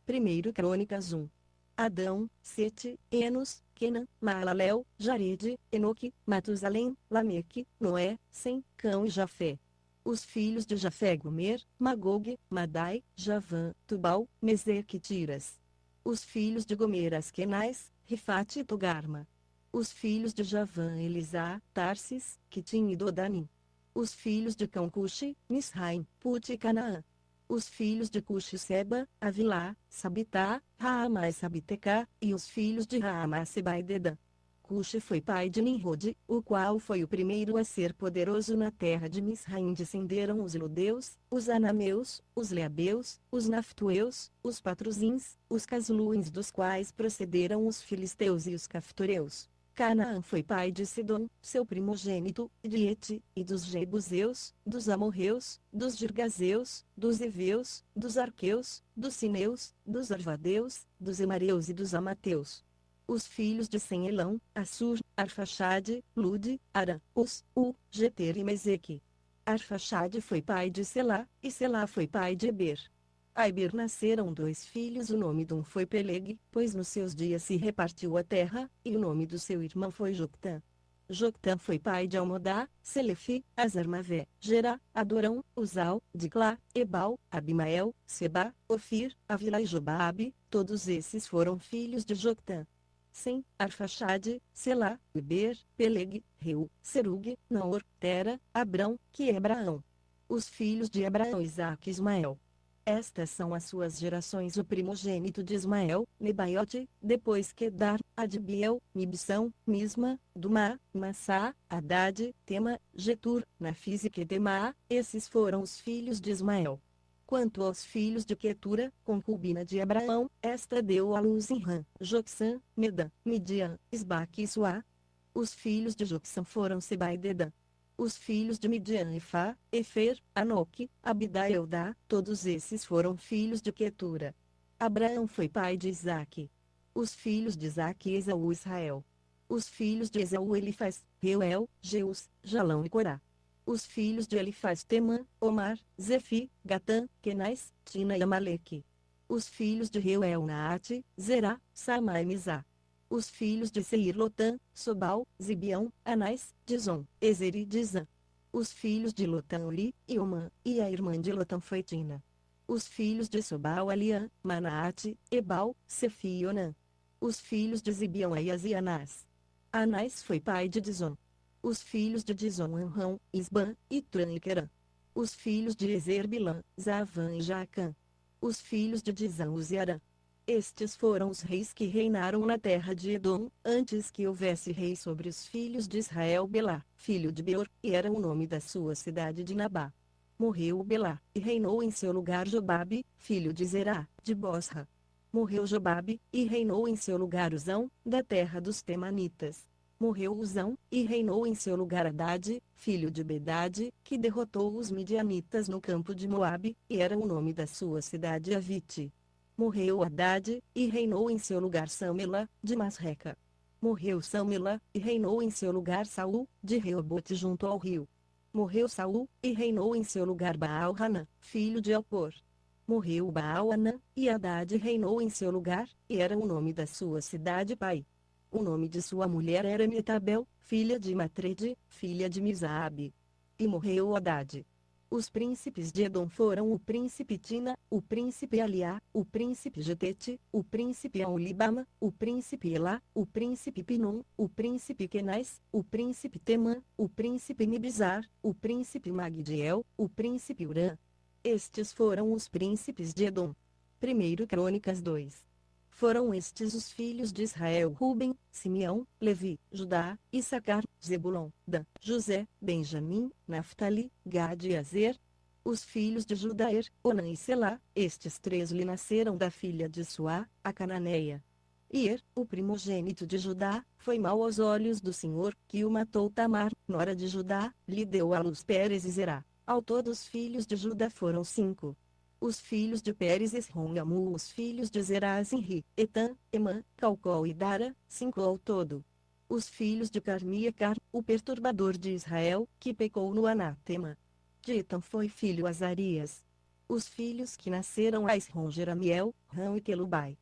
Primeiro Crônicas 1. Adão, Sete, Enos, Quenã, Maalalel, Jarede, Enoque, Matusalém, Lameque, Noé, Sem, Cão e Jafé. Os filhos de Jafé Gomer, Magog, Madai, Javã, Tubal, Meseque e Tiras. Os filhos de Gomer Askenais, Rifate e Togarma. Os filhos de Javã Elisá, Tarsis, Quitim e Dodanim. Os filhos de Cão Cuxi, Misraim, Put e Canaã. Os filhos de Cuxi Seba, Avilá, Sabitá, Raamá e Sabitecá, e os filhos de Raamá Seba e Dedã. Cuxi foi pai de Nimrod, o qual foi o primeiro a ser poderoso na terra de Misraim. Descenderam os Ludeus, os Anameus, os Leabeus, os Naftueus, os Patruzins, os Casluins, dos quais procederam os Filisteus e os Caftoreus. Canaã foi pai de Sidom, seu primogênito, de Ete, e dos Jebuseus, dos Amorreus, dos Girgazeus, dos Eveus, dos Arqueus, dos Sineus, dos Arvadeus, dos Emareus e dos Amateus. Os filhos de Sem Elão, Assur, Arfaxade, Lude, Arã, Geter e Meseque. Arfaxade foi pai de Selá, e Selá foi pai de Eber. A Eber nasceram dois filhos. O nome de um foi Peleg, pois nos seus dias se repartiu a terra, e o nome do seu irmão foi Joctã. Joctã foi pai de Almodá, Selefi, Azarmavé, Gerá, Adorão, Uzal, Diclá, Ebal, Abimael, Seba, Ofir, Avila e Jobabe. Todos esses foram filhos de Joctã. Sem, Arfaxade, Selá, Eber, Peleg, Reu, Serug, Naor, Tera, Abrão, que é Abraão. Os filhos de Abraão, Isaque e Ismael. Estas são as suas gerações. O primogênito de Ismael, Nebaiote, depois Quedar, Adbiel, Mibsão, Misma, Dumá, Massá, Haddad, Tema, Getur, Nafis e Quedemá. Esses foram os filhos de Ismael. Quanto aos filhos de Quetura, concubina de Abraão, esta deu à luz Inrã, Jocsã, Medã, Midian, Isbaque e Suá. Os filhos de Jocsã foram Seba e Dedã. Os filhos de Midian Efá, Efer, Anoque, Abidá e Eudá, todos esses foram filhos de Quetura. Abraão foi pai de Isaque. Os filhos de Isaque e Esaú Israel. Os filhos de Esaú Elifaz, Reuel, Jeus, Jalão e Corá. Os filhos de Elifaz Temã, Omar, Zefi, Gatã, Kenais, Tina e Amaleque. Os filhos de Reuel Naate, Zerá, Samá e Mizá. Os filhos de Seir Lotã, Sobal, Zibião, Anás, Dizon, Ezer e Dizã. Os filhos de Lotã Oli, e Omã, e a irmã de Lotã foi Tina. Os filhos de Sobal Aliã, Manaate, Ebal, Sefi e Onã. Os filhos de Zibião Aias e Anás. Anás foi pai de Dizon. Os filhos de Dizon Anrão, Isban, Itran e Querã. Os filhos de Ezer Bilã, Zavã e Jacã. Os filhos de Dizã Uziarã. Estes foram os reis que reinaram na terra de Edom, antes que houvesse rei sobre os filhos de Israel. Belá, filho de Beor, e era o nome da sua cidade de Nabá. Morreu Belá, e reinou em seu lugar Jobabe, filho de Zerá, de Bosra. Morreu Jobabe, e reinou em seu lugar Uzão, da terra dos Temanitas. Morreu Uzão, e reinou em seu lugar Hadade, filho de Bedade, que derrotou os midianitas no campo de Moabe, e era o nome da sua cidade Avite. Morreu Hadade, e reinou em seu lugar Samela, de Masreca. Morreu Samela, e reinou em seu lugar Saul, de Reobote junto ao rio. Morreu Saul, e reinou em seu lugar Baal-Hanã, filho de Elpor. Morreu Baal-Hanã, e Hadade reinou em seu lugar, e era o nome da sua cidade Pai. O nome de sua mulher era Metabel, filha de Matrede, filha de Misabe. E morreu Hadade. Os príncipes de Edom foram o príncipe Tina, o príncipe Aliá, o príncipe Getete, o príncipe Aulibama, o príncipe Elá, o príncipe Pinom, o príncipe Kenais, o príncipe Temã, o príncipe Nibizar, o príncipe Magdiel, o príncipe Urã. Estes foram os príncipes de Edom. 1 Crônicas 2. Foram estes os filhos de Israel: Ruben, Simeão, Levi, Judá, Issacar, Zebulon, Dan, José, Benjamim, Naftali, Gade e Azer. Os filhos de Judaer, Onã e Selá, estes três lhe nasceram da filha de Suá, a cananeia. Ir, o primogênito de Judá, foi mau aos olhos do Senhor, que o matou. Tamar, nora de Judá, lhe deu à luz Pérez e Zerá. Ao todo os filhos de Judá foram 5. Os filhos de Pérez Esrom e Amu. Os filhos de Zerá Zinri, Etã, Emã, Calcol e Dara, 5 ao todo. Os filhos de Carmi e Car, o perturbador de Israel, que pecou no anátema. De Etã foi filho Azarias. Os filhos que nasceram a Esrom: Jeramiel, Rão e Quelubai.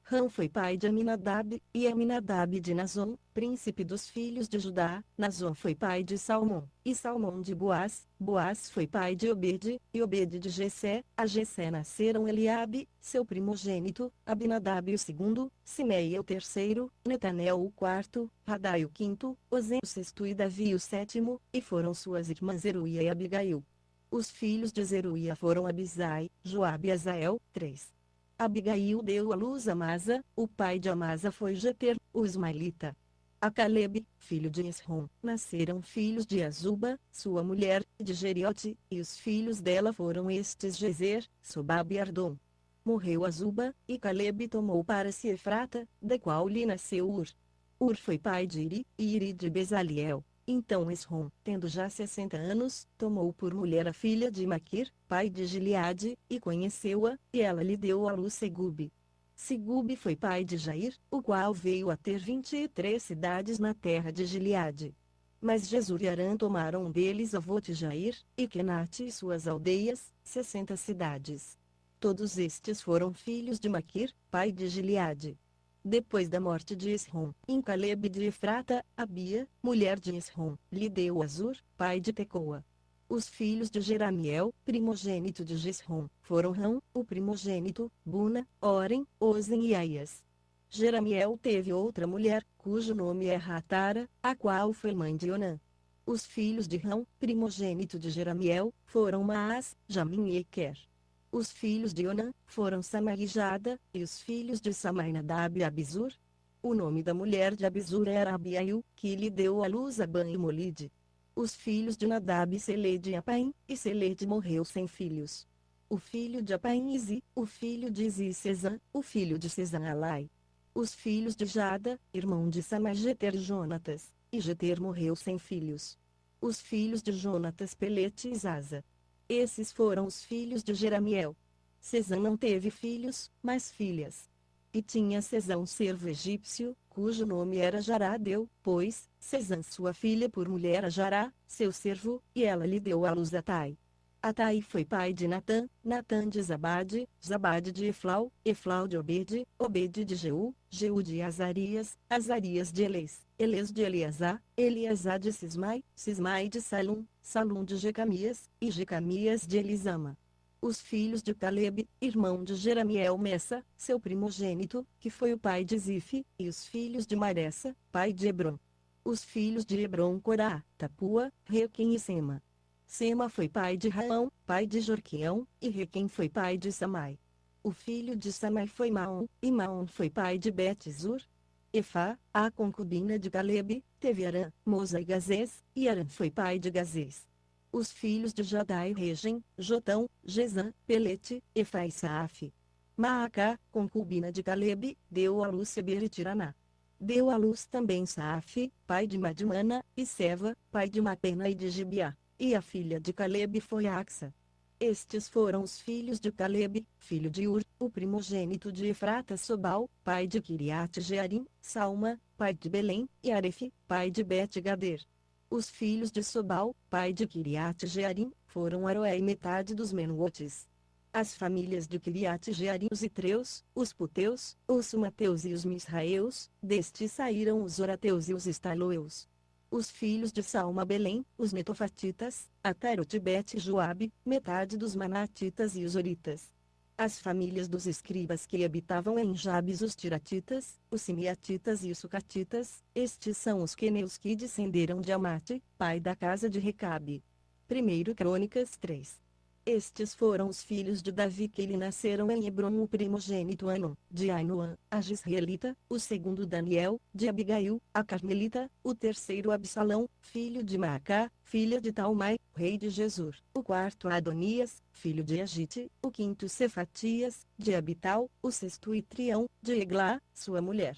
Rão foi pai de Aminadab, e Aminadab de Nazon, príncipe dos filhos de Judá. Nazon foi pai de Salmão, e Salmão de Boaz. Boaz foi pai de Obede, e Obede de Jessé. A Jessé nasceram Eliabe, seu primogênito, Abinadab o segundo, Simeia o terceiro, Netanel o quarto, Radai o quinto, Ozem o sexto e Davi o sétimo, e foram suas irmãs Zeruia e Abigail. Os filhos de Zeruia foram Abisai, Joabe e Azael. 3. Abigail deu à luz a Amasa, o pai de Amasa foi Jeter, o ismaelita. A Calebe, filho de Esrom, nasceram filhos de Azuba, sua mulher, de Jeriote, e os filhos dela foram estes: Jezer, Sobab e Ardom. Morreu Azuba, e Calebe tomou para si Efrata, da qual lhe nasceu Ur. Ur foi pai de Iri, e Iri de Bezaliel. Então Esrom, tendo já 60 anos, tomou por mulher a filha de Maquir, pai de Gileade, e conheceu-a, e ela lhe deu à luz Segube. Segube foi pai de Jair, o qual veio a ter 23 cidades na terra de Gileade. Mas Jesur e Arã tomaram deles Avote Jair, e Kenate e suas aldeias, 60 cidades. Todos estes foram filhos de Maquir, pai de Gileade. Depois da morte de Esrom, em Calebe de Efrata, Abia, mulher de Esrom, lhe deu Azur, pai de Tecoa. Os filhos de Jeramiel, primogênito de Jesrom, foram Rão, o primogênito, Buna, Orem, Ozen e Aias. Jeramiel teve outra mulher, cujo nome é Ratara, a qual foi mãe de Onã. Os filhos de Rão, primogênito de Jeramiel, foram Maás, Jamim e Equer. Os filhos de Onã foram Samar e Jada, e os filhos de Samar Nadab e Abizur. O nome da mulher de Abizur era Abiail, que lhe deu à luz Abã e Molide. Os filhos de Nadab: Selede e Apaim, e Selede morreu sem filhos. O filho de Apaim: Izi, o filho de Izi: Sezã, o filho de Sezã: Alai. Os filhos de Jada, irmão de Samar: Jeter e Jonatas, e Jeter morreu sem filhos. Os filhos de Jonatas: Pelete e Zaza. Esses foram os filhos de Jeramiel. Sezã não teve filhos, mas filhas. E tinha Sezã um servo egípcio, cujo nome era Jará. Deu, pois, Sezã sua filha por mulher a Jará, seu servo, e ela lhe deu à luz Atai. Atai foi pai de Natã, Natã de Zabade, Zabade de Eflau, Eflau de Obede, Obede de Jeú, Jeú de Azarias, Azarias de Eles, Eles de Eleazar, Eleazar de Sismai, Sismai de Salum, Salum de Jecamias, e Jecamias de Elisama. Os filhos de Calebe, irmão de Jeramiel: Messa, seu primogênito, que foi o pai de Zife, e os filhos de Maressa, pai de Hebron. Os filhos de Hebron: Corá, Tapua, Requem e Sema. Sema foi pai de Raão, pai de Jorqueão, e Requem foi pai de Samai. O filho de Samai foi Maom, e Maom foi pai de Bet-Zur. Efá, a concubina de Calebe, teve Arã, Moza e Gazês, e Arã foi pai de Gazês. Os filhos de Jadai: Regem, Jotão, Gezã, Pelete, Efá e Saaf. Maacá, concubina de Calebe, deu à luz Seber e Tiraná. Deu à luz também Saaf, pai de Madmana, e Seva, pai de Mapena e de Gibeá. E a filha de Calebe foi Axa. Estes foram os filhos de Calebe, filho de Ur, o primogênito de Efrata: Sobal, pai de Kiriat Jearim, Salma, pai de Belém, e Arefe, pai de Bet-Gader. Os filhos de Sobal, pai de Kiriat Jearim, foram Aroé e metade dos Menuotes. As famílias de Kiriat Jearim: os Itreus, os Puteus, os Sumateus e os Misraeus, destes saíram os Orateus e os Estaloeus. Os filhos de Salma: Belém, os Netofatitas, Atarot, Bet e Joabe, metade dos Manatitas e os Oritas. As famílias dos escribas que habitavam em Jabes: os Tiratitas, os Simeatitas e os Sucatitas. Estes são os queneus que descenderam de Amate, pai da casa de Recabe. 1 Crônicas 3. Estes foram os filhos de Davi que lhe nasceram em Hebron: o primogênito Anon, de Ainoã, a Gisraelita; o segundo Daniel, de Abigail, a Carmelita; o terceiro Absalão, filho de Maacá, filha de Talmai, rei de Gesur; o quarto Adonias, filho de Agite; o quinto Cefatias, de Abital; o sexto Itrião, de Eglá, sua mulher.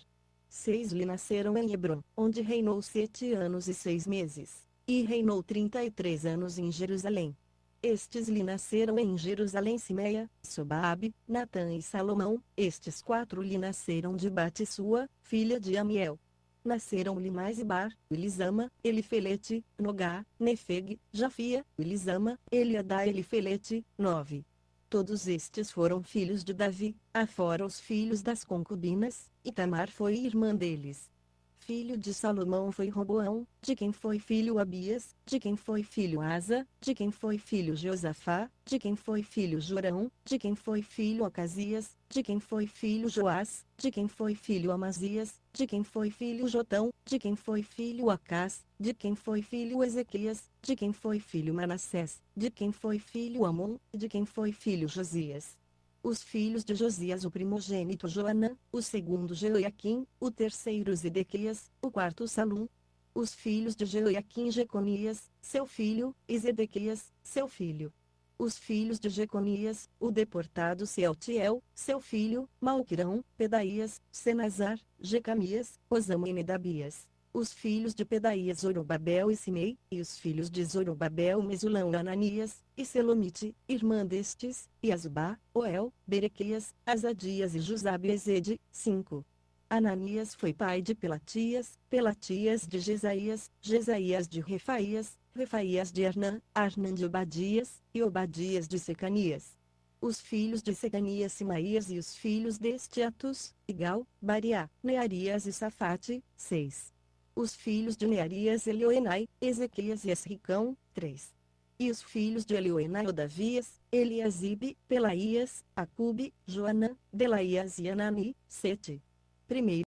6 lhe nasceram em Hebron, onde reinou 7 anos e 6 meses, e reinou 33 anos em Jerusalém. Estes lhe nasceram em Jerusalém: Simeia, Sobabe, Natã e Salomão. Estes 4 lhe nasceram de Batissua, filha de Amiel. Nasceram-lhe mais Ibar, Elisama, Elifelete, Nogá, Nefeg, Jafia, Elisama, Eliadá, Elifelete. 9. Todos estes foram filhos de Davi, afora os filhos das concubinas, e Tamar foi irmã deles. Filho de Salomão foi Roboão, de quem foi filho Abias, de quem foi filho Asa, de quem foi filho Josafá, de quem foi filho Jorão, de quem foi filho Ocasias, de quem foi filho Joás, de quem foi filho Amazias, de quem foi filho Jotão, de quem foi filho Acás, de quem foi filho Ezequias, de quem foi filho Manassés, de quem foi filho Amon, de quem foi filho Josias. Os filhos de Josias, o primogênito Joanã, o segundo Jeoiaquim, o terceiro Zedequias, o quarto Salum. Os filhos de Jeoiaquim, Jeconias, seu filho, e Zedequias, seu filho. Os filhos de Jeconias, o deportado Sealtiel, seu filho, Malquirão, Pedaías, Senazar, Jecamias, Osam e Nedabias. Os filhos de Pedaías, Zorobabel e Simei, e os filhos de Zorobabel, Mesulão, Ananias, e Selomite, irmã destes, e Azubá, Oel, Berequias, Azadias e Jusabe Ezede. 5. Ananias foi pai de Pelatias, Pelatias de Jesaías, Jesaías de Refaías, Refaías de Arnã, Arnã de Obadias, e Obadias de Secanias. Os filhos de Secanias, Simaías, e os filhos deste Atus, Igal, Bariá, Nearias e Safate. 6. Os filhos de Nearias, Elioenai, Ezequias e Esricão. 3. E os filhos de Elioenai, Odavias, Eliasibe, Pelaías, Acube, Joanã, Delaías e Anani. 7. Primeiro